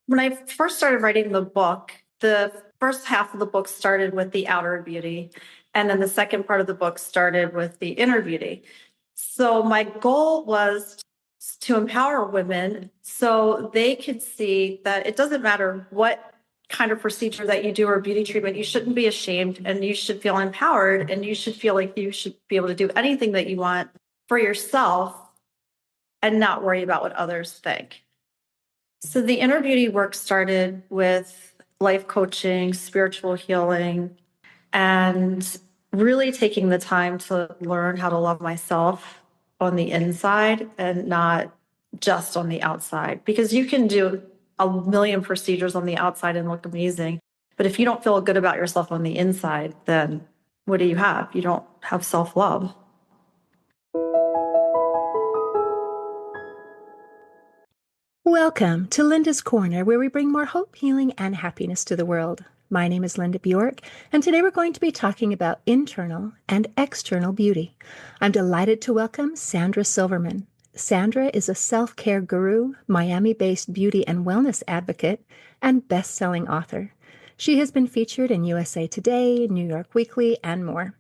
When I first started writing the book, the first half of the book started with the outer beauty, and then the second part of the book started with the inner beauty. So my goal was to empower women so they could see that it doesn't matter what kind of procedure that you do or beauty treatment, you shouldn't be ashamed and you should feel empowered and you should feel like you should be able to do anything that you want for yourself and not worry about what others think. So the inner beauty work started with life coaching, spiritual healing, and really taking the time to learn how to love myself on the inside and not just on the outside. Because you can do a million procedures on the outside and look amazing. But if you don't feel good about yourself on the inside, then what do you have? You don't have self-love. Welcome to Linda's Corner, where we bring more hope, healing, and happiness to the world. My name is Linda Bjork, and today we're going to be talking about internal and external beauty. I'm delighted to welcome Sandra Silverman. Sandra is a self-care guru, Miami-based beauty and wellness advocate, and best-selling author. She has been featured in USA Today, New York Weekly, and more.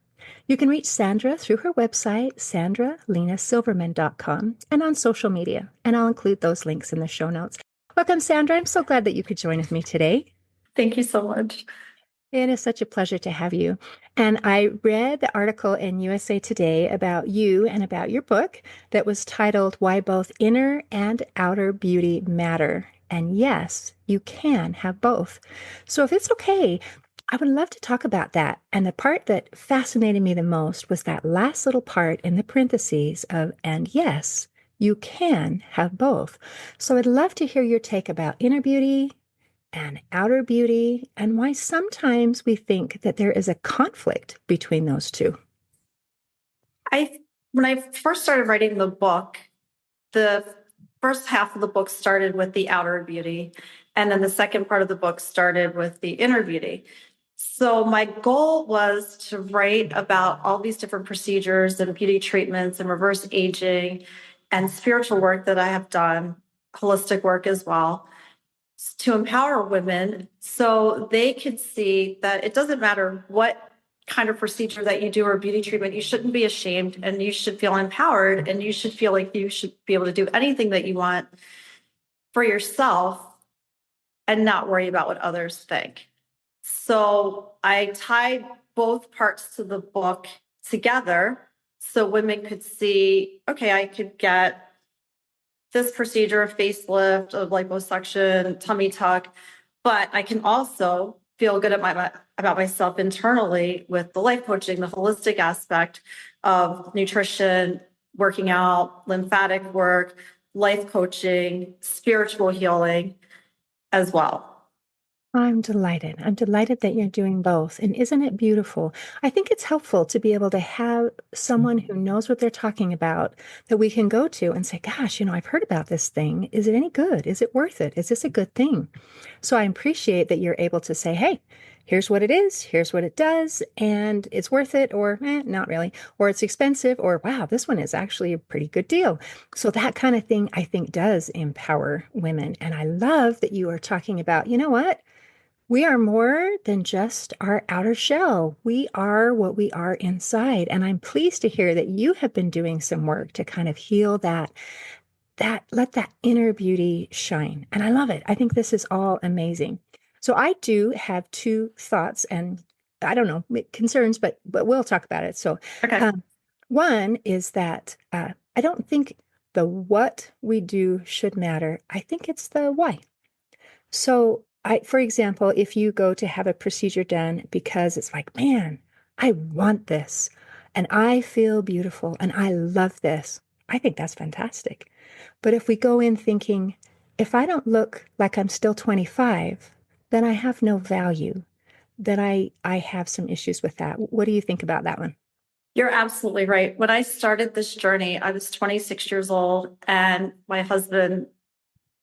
You can reach Sandra through her website, sandralenasilverman.com, and on social media, and I'll include those links in the show notes. Welcome, Sandra. I'm so glad that you could join with me today. Thank you so much. It is such a pleasure to have you. And I read the article in USA Today about you and about your book that was titled Why Both Inner and Outer Beauty Matter. And yes, you can have both. So if it's okay, I would love to talk about that. And the part that fascinated me the most was that last little part in the parentheses of, and yes, you can have both. So I'd love to hear your take about inner beauty and outer beauty and why sometimes we think that there is a conflict between those two. When I first started writing the book, the first half of the book started with the outer beauty, and then the second part of the book started with the inner beauty. So my goal was to write about all these different procedures and beauty treatments and reverse aging and spiritual work that I have done, holistic work as well, to empower women so they could see that it doesn't matter what kind of procedure that you do or beauty treatment, you shouldn't be ashamed and you should feel empowered and you should feel like you should be able to do anything that you want for yourself and not worry about what others think. So I tied both parts to the book together so women could see, okay, I could get this procedure, a facelift, a liposuction, tummy tuck, but I can also feel good about myself internally with the life coaching, the holistic aspect of nutrition, working out, lymphatic work, life coaching, spiritual healing as well. I'm delighted. I'm delighted that you're doing both. And isn't it beautiful? I think it's helpful to be able to have someone who knows what they're talking about that we can go to and say, gosh, I've heard about this thing. Is it any good? Is it worth it? Is this a good thing? So I appreciate that you're able to say, hey, here's what it is, here's what it does, and it's worth it, or not really, or it's expensive, or wow, this one is actually a pretty good deal. So that kind of thing, I think, does empower women. And I love that you are talking about, you know what? We are more than just our outer shell. We are what we are inside. And I'm pleased to hear that you have been doing some work to kind of heal that let that inner beauty shine. And I love it. I think this is all amazing. So I do have two thoughts and I don't know, concerns, but we'll talk about it. So Okay. one is that I don't think the what we do should matter. I think it's the why. So for example, if you go to have a procedure done because it's like, man, I want this and I feel beautiful and I love this, I think that's fantastic. But if we go in thinking, if I don't look like I'm still 25, then I have no value, then I have some issues with that. What do you think about that one? You're absolutely right. When I started this journey, I was 26 years old, and my husband,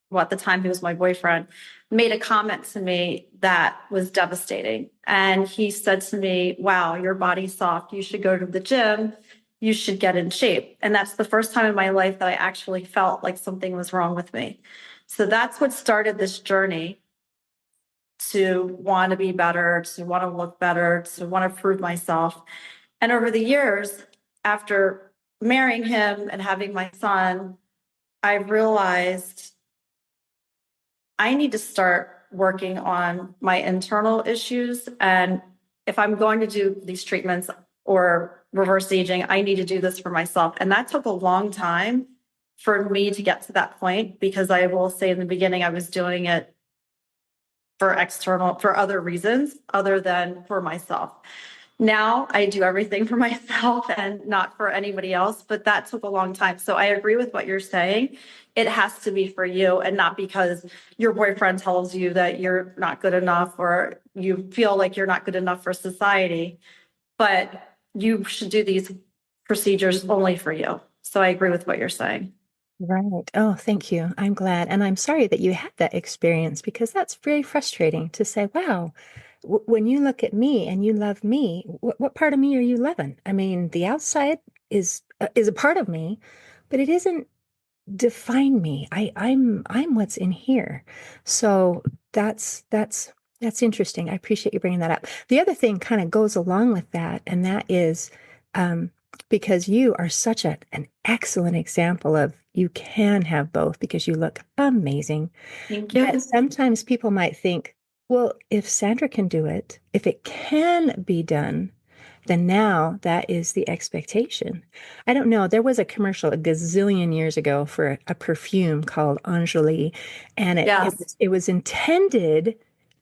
well, at the time he was my boyfriend, made a comment to me that was devastating. And he said to me, wow, your body's soft. You should go to the gym. You should get in shape. And that's the first time in my life that I actually felt like something was wrong with me. So that's what started this journey to want to be better, to want to look better, to want to prove myself. And over the years, after marrying him and having my son, I realized I need to start working on my internal issues. And if I'm going to do these treatments or reverse aging, I need to do this for myself. And that took a long time for me to get to that point, because I will say in the beginning, I was doing it for other reasons other than for myself. Now I do everything for myself and not for anybody else, but that took a long time. So I agree with what you're saying. It has to be for you and not because your boyfriend tells you that you're not good enough or you feel like you're not good enough for society, but you should do these procedures only for you. So I agree with what you're saying. Right. Oh, thank you. I'm glad. And I'm sorry that you had that experience because that's very frustrating to say, wow, when you look at me and you love me, what part of me are you loving? I mean, the outside is a part of me, but it isn't define me. I'm what's in here. So that's interesting. I appreciate you bringing that up. The other thing kind of goes along with that, and that is um, because you are such an excellent example of you can have both because you look amazing. Thank That you. sometimes people might think, well, if Sandra can do it, if it can be done, then now that is the expectation. I don't know. There was a commercial a gazillion years ago for a perfume called Angeli, and Yes. it was intended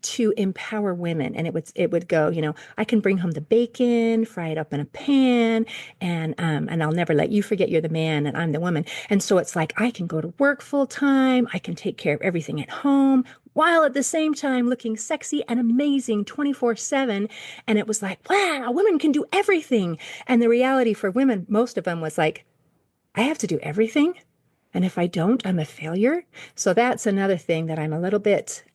to empower women. And it would go, I can bring home the bacon, fry it up in a pan, and I'll never let you forget you're the man and I'm the woman. And so it's like I can go to work full time, I can take care of everything at home, while at the same time looking sexy and amazing 24/7. And it was like, wow, women can do everything. And the reality for women, most of them was like, I have to do everything. And if I don't, I'm a failure. So that's another thing that I'm a little bit,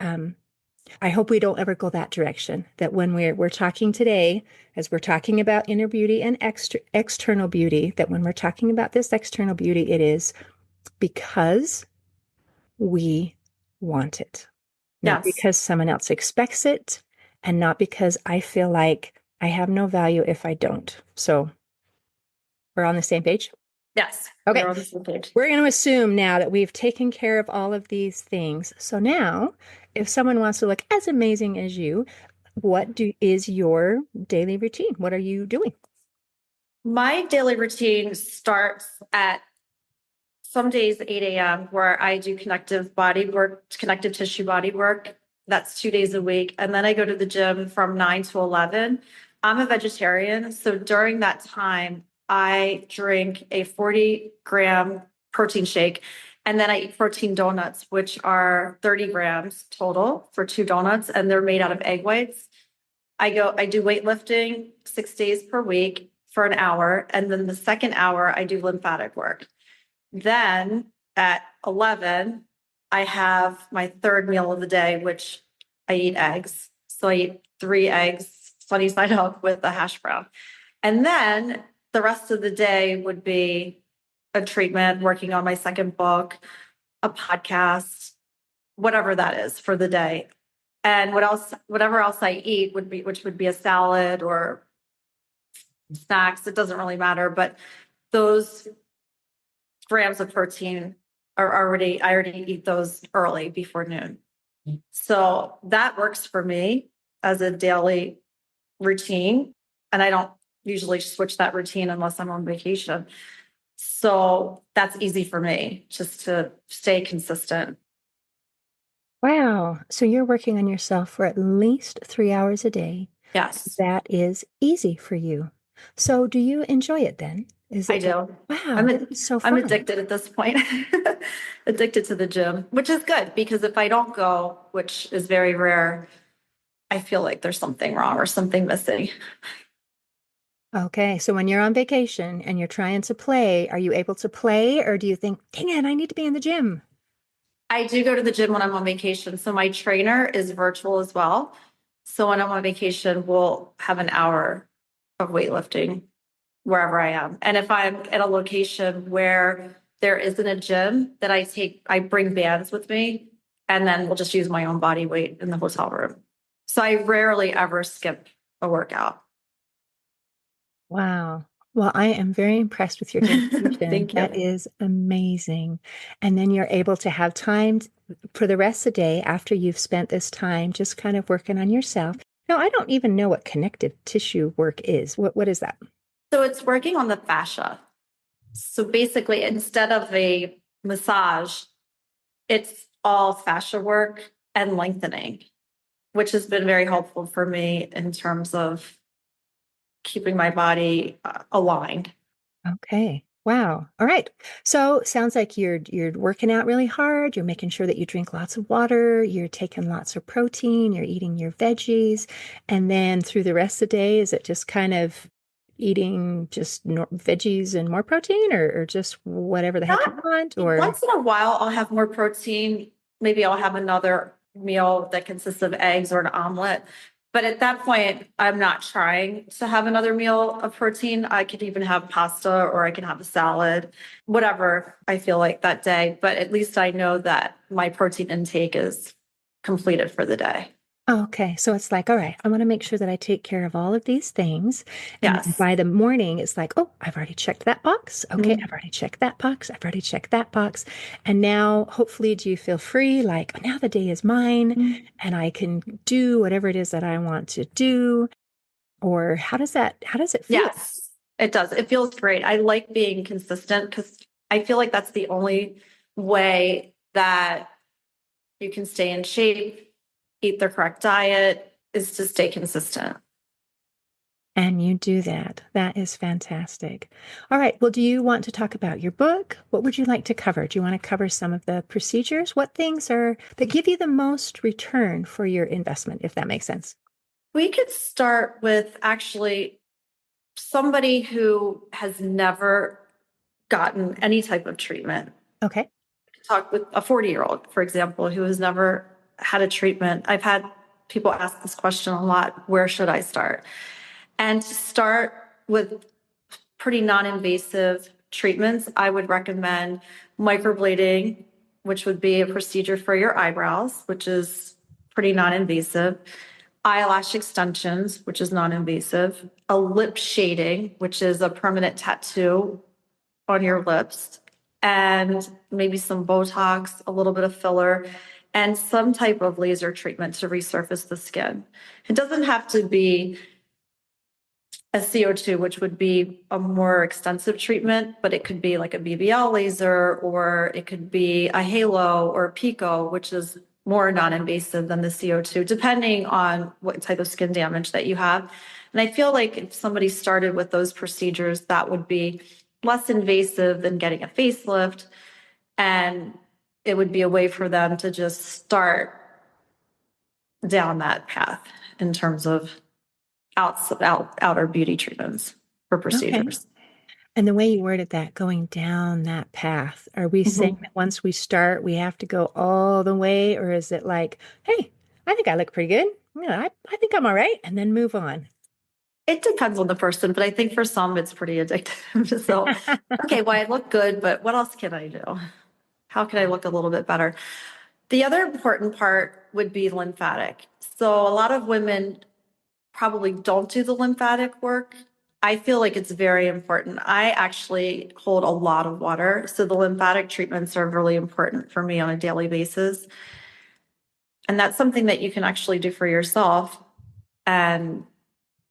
I hope we don't ever go that direction. That when we're talking today, as we're talking about inner beauty and external beauty, that when we're talking about this external beauty, it is because we want it, not Yes. because someone else expects it, and not because I feel like I have no value if I don't. So we're on the same page. Yes. Okay. We're on the same page. We're going to assume now that we've taken care of all of these things. So now, if someone wants to look as amazing as you, is your daily routine? What are you doing? My daily routine starts at some days 8 a.m. where I do connective body work, connective tissue body work. That's 2 days a week. And then I go to the gym from 9 to 11. I'm a vegetarian. So during that time, I drink a 40-gram protein shake. And then I eat protein donuts, which are 30 grams total for 2 donuts. And they're made out of egg whites. I do weightlifting 6 days per week for an hour. And then the second hour, I do lymphatic work. Then at 11, I have my third meal of the day, which I eat eggs. So I eat 3 eggs sunny side up with a hash brown. And then the rest of the day would be a treatment, working on my second book, a podcast, whatever that is for the day. And whatever else I eat which would be a salad or snacks. It doesn't really matter, but those grams of protein I already eat those early before noon. So that works for me as a daily routine. And I don't usually switch that routine unless I'm on vacation. So that's easy for me just to stay consistent. Wow. So you're working on yourself for at least 3 hours a day. Yes, That is easy for you. So do you enjoy it then? Is I it like, do. wow, I'm this a, is so I'm fun? addicted at this point. Addicted to the gym, which is good because if I don't go, which is very rare, I feel like there's something wrong or something missing. Okay, so when you're on vacation and you're trying to play, are you able to play or do you think, dang it, I need to be in the gym? I do go to the gym when I'm on vacation. So my trainer is virtual as well. So when I'm on vacation, we'll have an hour of weightlifting wherever I am. And if I'm at a location where there isn't a gym, that I bring bands with me, and then we'll just use my own body weight in the hotel room. So I rarely ever skip a workout. Wow. Well, I am very impressed with your dedication. Thank That you. is amazing. And then you're able to have time for the rest of the day after you've spent this time just kind of working on yourself. No, I don't even know what connective tissue work is. What is that? So it's working on the fascia. So basically, instead of a massage, it's all fascia work and lengthening, which has been very helpful for me in terms of keeping my body aligned. Okay. Wow. All right. So sounds like you're working out really hard. You're making sure that you drink lots of water. You're taking lots of protein. You're eating your veggies. And then through the rest of the day, is it just kind of eating just veggies and more protein or just whatever the heck you Not want? Or Once in a while, I'll have more protein. Maybe I'll have another meal that consists of eggs or an omelet. But at that point, I'm not trying to have another meal of protein. I could even have pasta or I can have a salad, whatever I feel like that day. But at least I know that my protein intake is completed for the day. Oh, okay. So it's like, all right, I want to make sure that I take care of all of these things. And then Yes. by the morning, it's like, oh, I've already checked that box. Okay, I've Mhm. already checked that box. I've already checked that box. And now, hopefully, do you feel free? Like, "Oh, now the day is mine and I can do whatever it is that I want to do." Or how does it feel? Yes, it does. It feels great. I like being consistent because I feel like that's the only way that you can stay in shape, eat the correct diet, is to stay consistent. And you do that. That is fantastic. All right. Well, do you want to talk about your book? What would you like to cover? Do you want to cover some of the procedures? What things are that give you the most return for your investment, if that makes sense? We could start with actually somebody who has never gotten any type of treatment. Okay. Talk with a 40-year-old, for example, who has never had a treatment. I've had people ask this question a lot, where should I start? And to start with pretty non-invasive treatments, I would recommend microblading, which would be a procedure for your eyebrows, which is pretty non-invasive, eyelash extensions, which is non-invasive, a lip shading, which is a permanent tattoo on your lips, and maybe some Botox, a little bit of filler, and some type of laser treatment to resurface the skin. It doesn't have to be a CO2, which would be a more extensive treatment, but it could be like a BBL laser, or it could be a halo or a pico, which is more non-invasive than the CO2, depending on what type of skin damage that you have. And I feel like if somebody started with those procedures, that would be less invasive than getting a facelift. And it would be a way for them to just start down that path in terms of outer beauty treatments for Okay. procedures. And the way you worded that, going down that path, are we saying Mhm. that once we start, we have to go all the way? Or is it like, hey, I think I look pretty good. Yeah, I think I'm all right. And then move on. It depends on the person, but I think for some it's pretty addictive. So, okay, well, I look good, but what else can I do? How can I look a little bit better? The other important part would be lymphatic. So, a lot of women probably don't do the lymphatic work. I feel like it's very important. I actually hold a lot of water. So, the lymphatic treatments are really important for me on a daily basis. And that's something that you can actually do for yourself and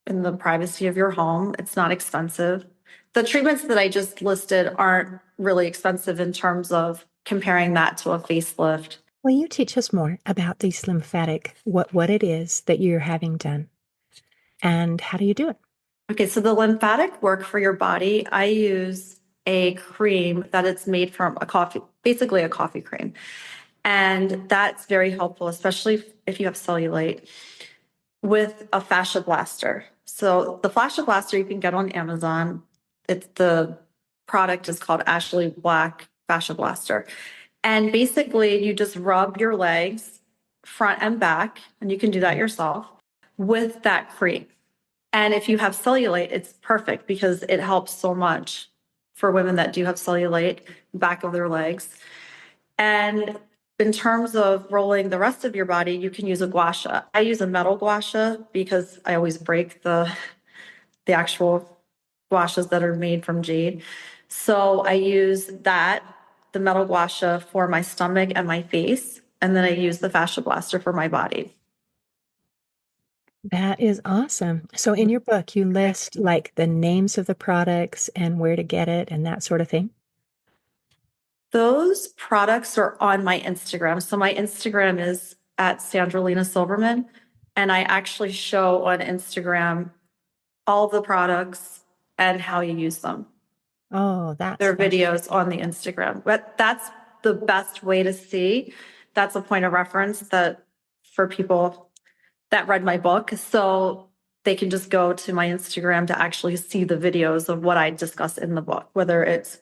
in the privacy of your home. It's not expensive. The treatments that I just listed aren't really expensive in terms of comparing that to a facelift. Will you teach us more about these lymphatic, what it is that you're having done and how do you do it? Okay, so the lymphatic work for your body, I use a cream that it's made from a coffee, basically a coffee cream. And that's very helpful, especially if you have cellulite, with a fascia blaster. So the fascia blaster you can get on Amazon. It's the product is called Ashley Black Fascia Blaster. And basically you just rub your legs front and back, and you can do that yourself with that cream. And if you have cellulite, it's perfect because it helps so much for women that do have cellulite, back of their legs. And in terms of rolling the rest of your body, you can use a gua sha. I use a metal gua sha because I always break the actual gua shas that are made from jade. So I use that, the metal gua sha, for my stomach and my face. And then I use the fascia blaster for my body. That is awesome. So in your book, you list like the names of the products and where to get it and that sort of thing. Those products are on my Instagram. So my Instagram is at Sandra Lena Silverman. And I actually show on Instagram all the products and how you use them. Oh, that's There are fun. videos on the Instagram, but that's the best way to see. That's a point of reference that for people that read my book. So they can just go to my Instagram to actually see the videos of what I discuss in the book, whether it's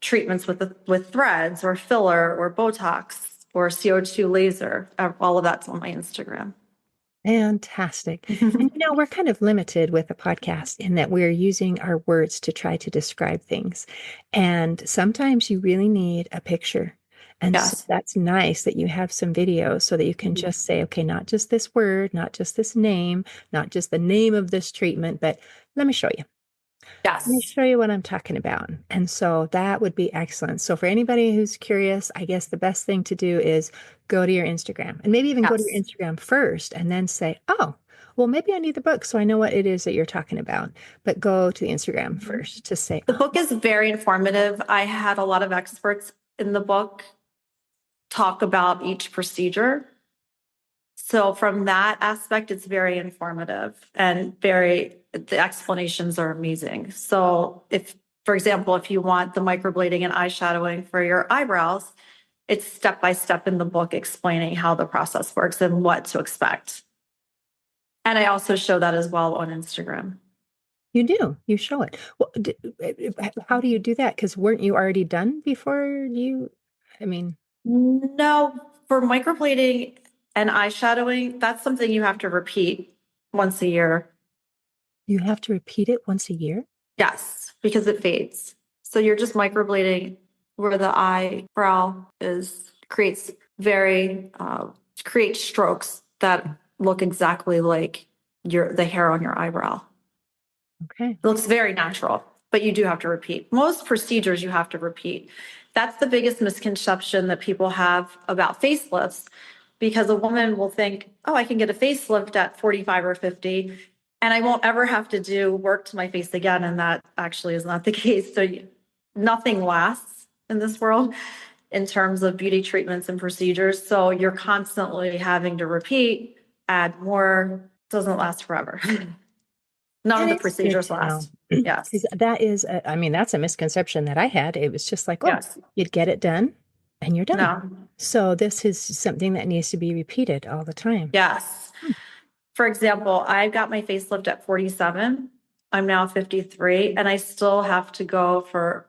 treatments with threads or filler or Botox or CO2 laser. All of that's on my Instagram. Fantastic. And we're kind of limited with a podcast in that we're using our words to try to describe things. And sometimes you really need a picture. And so Yes. that's nice that you have some videos so that you can just say, okay, not just this word, not just this name, not just the name of this treatment, but let me show you. Let me Yes. show you what I'm talking about. And so that would be excellent. So for anybody who's curious, I guess the best thing to do is go to your Instagram and maybe even go to your Yes. Instagram first and then say, oh, well, maybe I need the book so I know what it is that you're talking about. But go to the Instagram first to say, The oh, book is very informative. I had a lot of experts in the book talk about each procedure. So from that aspect, it's very informative and the explanations are amazing. So if, for example, if you want the microblading and eyeshadowing for your eyebrows, it's step by step in the book explaining how the process works and what to expect. And I also show that as well on Instagram. you do, you show it. Well, how do you do that? Because weren't you already done before you? I mean, No, for microblading and eyeshadowing, that's something you have to repeat once a year. you have to repeat it once a year? Yes, because it fades. So you're just microblading where the eyebrow is creates strokes that look exactly like the hair on your eyebrow. Okay. It looks very natural, but you do have to repeat. Most procedures you have to repeat. That's the biggest misconception that people have about facelifts, because a woman will think, oh, I can get a facelift at 45 or 50, and I won't ever have to do work to my face again. And that actually is not the case. So nothing lasts in this world in terms of beauty treatments and procedures. So you're constantly having to repeat, add more, doesn't last forever. None of And the it's good procedures to know. last. Because Yes. that is, I mean, that's a misconception that I had. It was just like, oh, Yes. you'd get it done and you're done. No. So this is something that needs to be repeated all the time. Yes. Hmm. For example, I got my facelift at 47. I'm now 53, and I still have to go for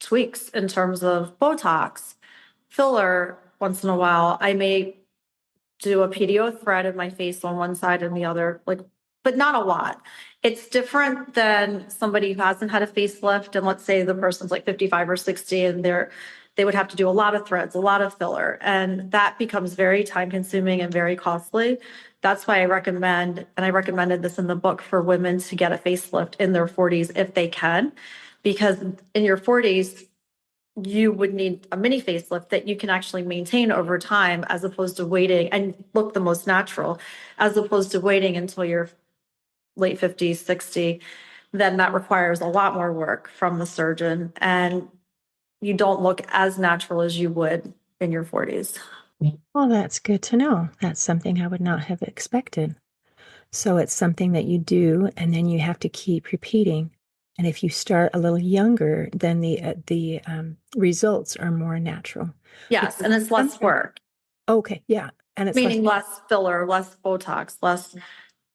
tweaks in terms of Botox, filler once in a while. I may do a PDO thread in my face on one side and the other, but not a lot. It's different than somebody who hasn't had a facelift. And let's say the person's like 55 or 60 and they would have to do a lot of threads, a lot of filler. And that becomes very time consuming and very costly. That's why I recommend, and I recommended this in the book, for women to get a facelift in their 40s if they can, because in your 40s, you would need a mini facelift that you can actually maintain over time, as opposed to waiting and look the most natural, as opposed to waiting until you're late 50s, 60. Then that requires a lot more work from the surgeon, and you don't look as natural as you would in your 40s. Well, that's good to know. That's something I would not have expected. So it's something that you do, and then you have to keep repeating. And if you start a little younger, then the results are more natural. Yes, Because and it's less sometimes, work, okay, yeah, and it's less. meaning less filler, less Botox, less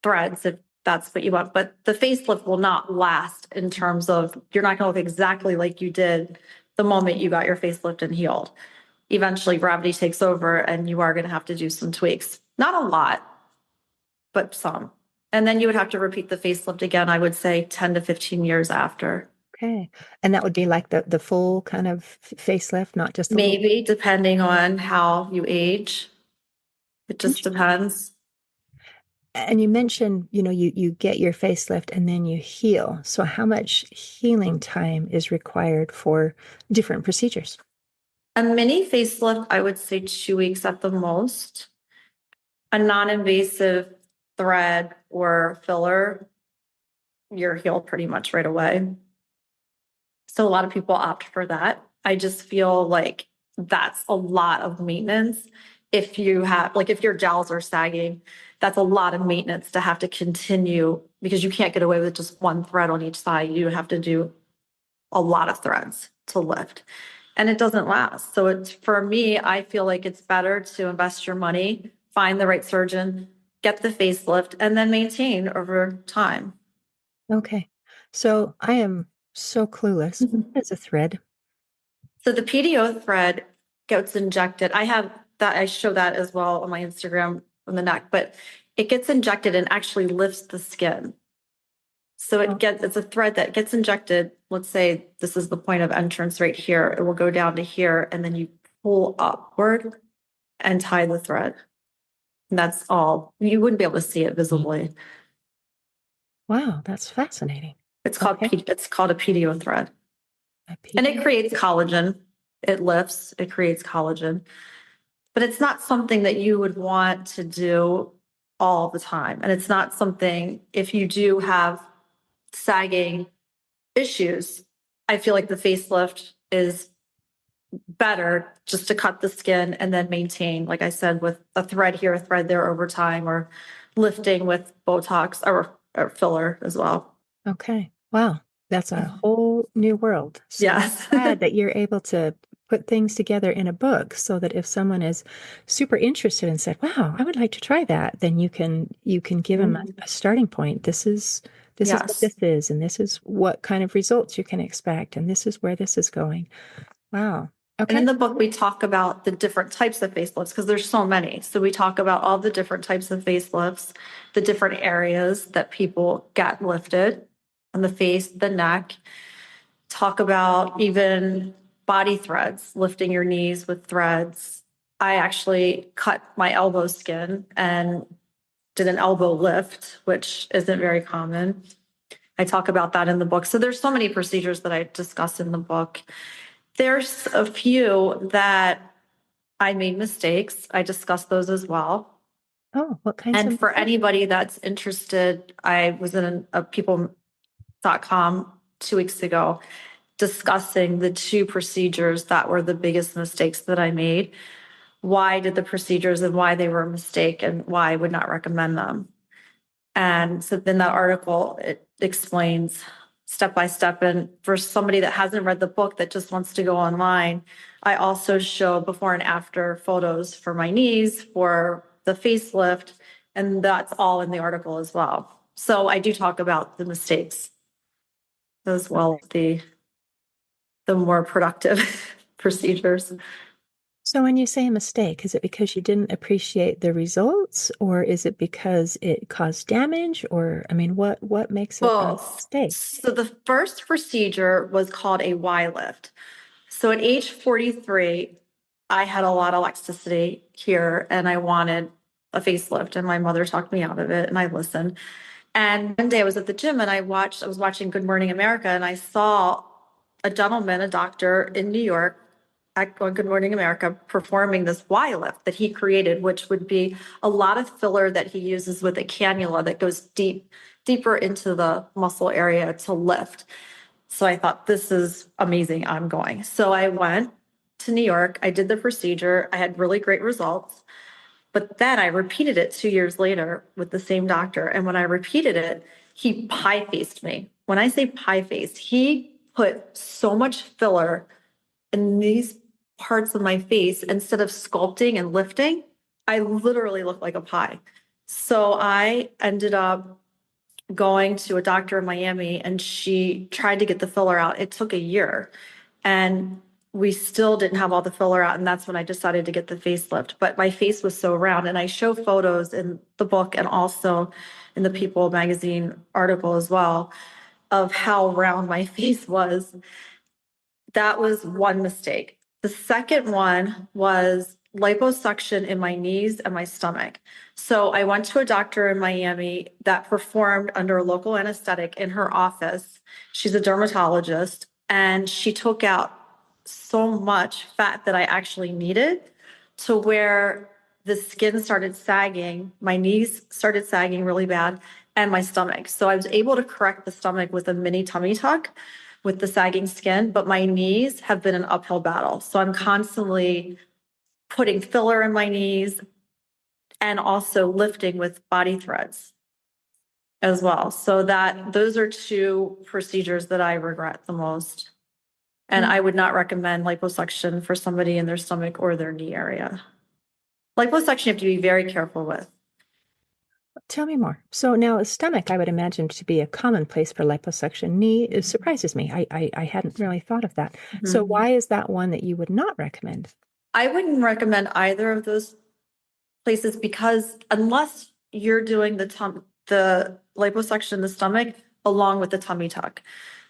threads, if that's what you want. But the facelift will not last in terms of, you're not going to look exactly like you did the moment you got your facelift and healed. Eventually gravity takes over and you are going to have to do some tweaks. Not a lot, but some. And then you would have to repeat the facelift again, I would say 10 to 15 years after. Okay. And that would be like the full kind of facelift, not just a little. Maybe depending on how you age. It just depends. And you mentioned, you get your facelift and then you heal. So how much healing time is required for different procedures? A mini facelift, I would say 2 weeks at the most. A non-invasive thread or filler, you're healed pretty much right away. So a lot of people opt for that. I just feel like that's a lot of maintenance. If you have, like, if your jowls are sagging, that's a lot of maintenance to have to continue because you can't get away with just one thread on each side. You have to do a lot of threads to lift and it doesn't last. So it's, for me, I feel like it's better to invest your money, find the right surgeon, get the facelift, and then maintain over time. Okay. So I am so clueless. What is a thread? So the PDO thread gets injected. I have that, I show that as well on my Instagram on the neck, but it gets injected and actually lifts the skin. So it's a thread that gets injected. Let's say this is the point of entrance right here. It will go down to here and then you pull upward and tie the thread. And that's all. You wouldn't be able to see it visibly. Wow, that's fascinating. It's called Okay. it's called a PDO thread. And it creates collagen. It lifts, it creates collagen. But it's not something that you would want to do all the time. And it's not something, if you do have sagging issues, I feel like the facelift is better just to cut the skin and then maintain, like I said, with a thread here, a thread there over time, or lifting with Botox or filler as well. Okay. Wow. That's a whole new world. So I'm Yes. glad that you're able to put things together in a book so that if someone is super interested and said, "Wow, I would like to try that," then you can give them a starting point. This is what Yes. this is, and this is what kind of results you can expect, and this is where this is going. Wow. And in Okay. the book, we talk about the different types of facelifts because there's so many. So we talk about all the different types of facelifts, the different areas that people get lifted on the face, the neck. Talk about even body threads, lifting your knees with threads. I actually cut my elbow skin and did an elbow lift, which isn't very common. I talk about that in the book. So there's so many procedures that I discuss in the book. There's a few that I made mistakes. I discuss those as well. Oh, what kinds And of for mistakes? anybody that's interested, I was in a people.com 2 weeks ago discussing the two procedures that were the biggest mistakes that I made. Why did the procedures and why they were a mistake and why I would not recommend them. And so then that article, it explains step by step. And for somebody that hasn't read the book that just wants to go online, I also show before and after photos for my knees, for the facelift, and that's all in the article as well. So I do talk about the mistakes as well as the more productive procedures. So when you say a mistake, is it because you didn't appreciate the results, or is it because it caused damage? Or, I mean, what makes it a Both. mistake? So the first procedure was called a Y lift. So at age 43, I had a lot of elasticity here and I wanted a facelift, and my mother talked me out of it and I listened. And one day I was at the gym and I was watching Good Morning America and I saw a gentleman, a doctor in New York on Good Morning America performing this Y lift that he created, which would be a lot of filler that he uses with a cannula that goes deeper into the muscle area to lift. So I thought, this is amazing. I'm going. So I went to New York. I did the procedure. I had really great results. But then I repeated it 2 years later with the same doctor. And when I repeated it, he pie faced me. When I say pie faced, he put so much filler in these parts of my face instead of sculpting and lifting. I literally looked like a pie. So I ended up going to a doctor in Miami and she tried to get the filler out. It took a year and we still didn't have all the filler out. And that's when I decided to get the facelift. But my face was so round, and I show photos in the book and also in the People magazine article as well of how round my face was. That was one mistake. The second one was liposuction in my knees and my stomach. So I went to a doctor in Miami that performed under local anesthetic in her office. She's a dermatologist, and she took out so much fat that I actually needed, to where the skin started sagging, my knees started sagging really bad, and my stomach. So I was able to correct the stomach with a mini tummy tuck with the sagging skin, but my knees have been an uphill battle. So I'm constantly putting filler in my knees and also lifting with body threads as well. So that those are two procedures that I regret the most. And I would not recommend liposuction for somebody in their stomach or their knee area. Liposuction you have to be very careful with. Tell me more. So now stomach, I would imagine to be a common place for liposuction. Knee, it surprises me. I hadn't really thought of that. So why is that one that you would not recommend? I wouldn't recommend either of those places, because unless you're doing the liposuction in the stomach along with the tummy tuck,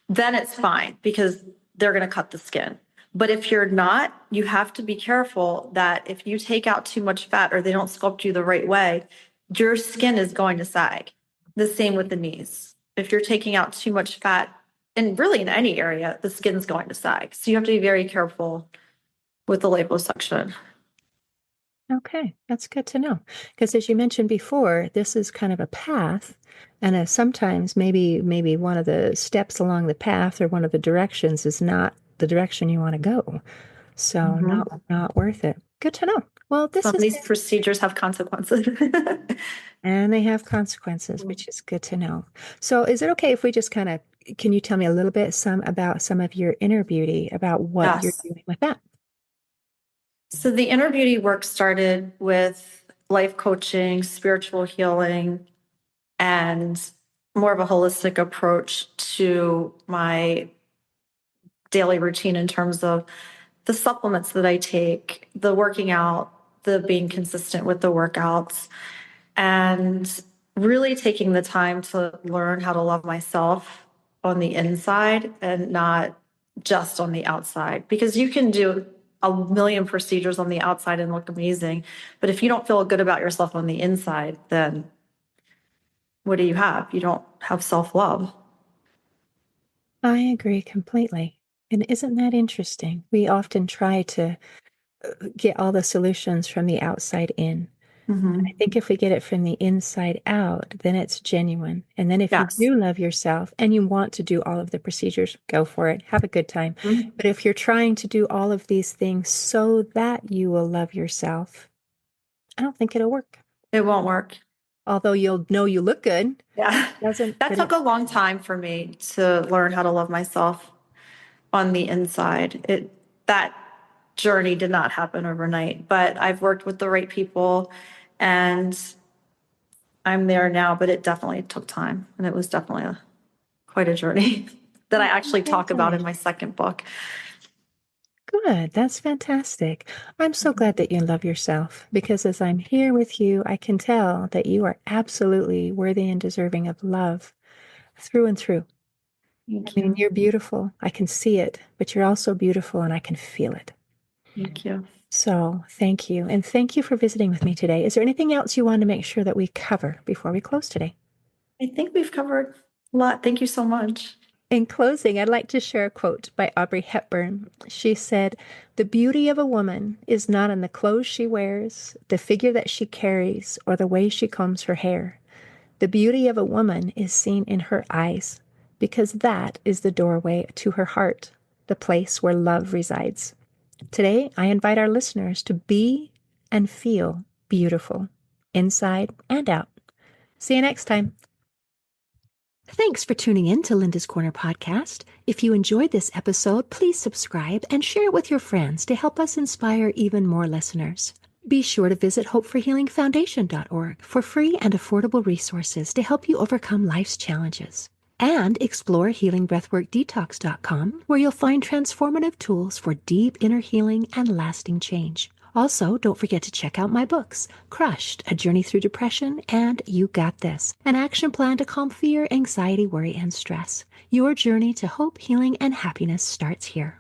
then it's fine because they're going to cut the skin. But if you're not, you have to be careful that if you take out too much fat or they don't sculpt you the right way, your skin is going to sag. The same with the knees. If you're taking out too much fat, and really in any area, the skin's going to sag. So you have to be very careful with the liposuction. Okay, that's good to know. Because as you mentioned before, this is kind of a path, and sometimes maybe one of the steps along the path or one of the directions is not the direction you want to go. So not worth it. Good to know. Well, this Some of is these procedures have consequences. and they have consequences, which is good to know. So is it okay if we just kind of can you tell me a little bit about some of your inner beauty, about what you're Yes. doing with that? So the inner beauty work started with life coaching, spiritual healing, and more of a holistic approach to my daily routine in terms of the supplements that I take, the working out, the being consistent with the workouts, and really taking the time to learn how to love myself on the inside and not just on the outside. Because you can do a million procedures on the outside and look amazing, but if you don't feel good about yourself on the inside, then what do you have? You don't have self-love. I agree completely. And isn't that interesting? We often try to get all the solutions from the outside in. I Mm-hmm. think if we get it from the inside out, then it's genuine. And then if you Yes. do love yourself and you want to do all of the procedures, go for it. Have a good time. Mhm. But if you're trying to do all of these things so that you will love yourself, I don't think it'll work. It won't work. Although you'll know you look good, Yeah. doesn't, That but took it, a long time for me to learn how to love myself on the inside. That journey did not happen overnight, but I've worked with the right people and I'm there now, but it definitely took time. And it was definitely quite a journey that I actually talk about in my congratulations. second book. Good. That's fantastic. I'm so glad that you love yourself because as I'm here with you, I can tell that you are absolutely worthy and deserving of love through and through. I Thank mean, you. you're beautiful. I can see it, but you're also beautiful and I can feel it. Thank you. So thank you. And thank you for visiting with me today. Is there anything else you want to make sure that we cover before we close today? I think we've covered a lot. Thank you so much. In closing, I'd like to share a quote by Audrey Hepburn. She said, "The beauty of a woman is not in the clothes she wears, the figure that she carries, or the way she combs her hair. The beauty of a woman is seen in her eyes, because that is the doorway to her heart, the place where love resides." Today, I invite our listeners to be and feel beautiful, inside and out. See you next time. Thanks for tuning in to Linda's Corner podcast. If you enjoyed this episode, please subscribe and share it with your friends to help us inspire even more listeners. Be sure to visit hopeforhealingfoundation.org for free and affordable resources to help you overcome life's challenges. And explore healingbreathworkdetox.com, where you'll find transformative tools for deep inner healing and lasting change. Also, don't forget to check out my books, Crushed, A Journey Through Depression, and You Got This, an action plan to calm fear, anxiety, worry, and stress. Your journey to hope, healing, and happiness starts here.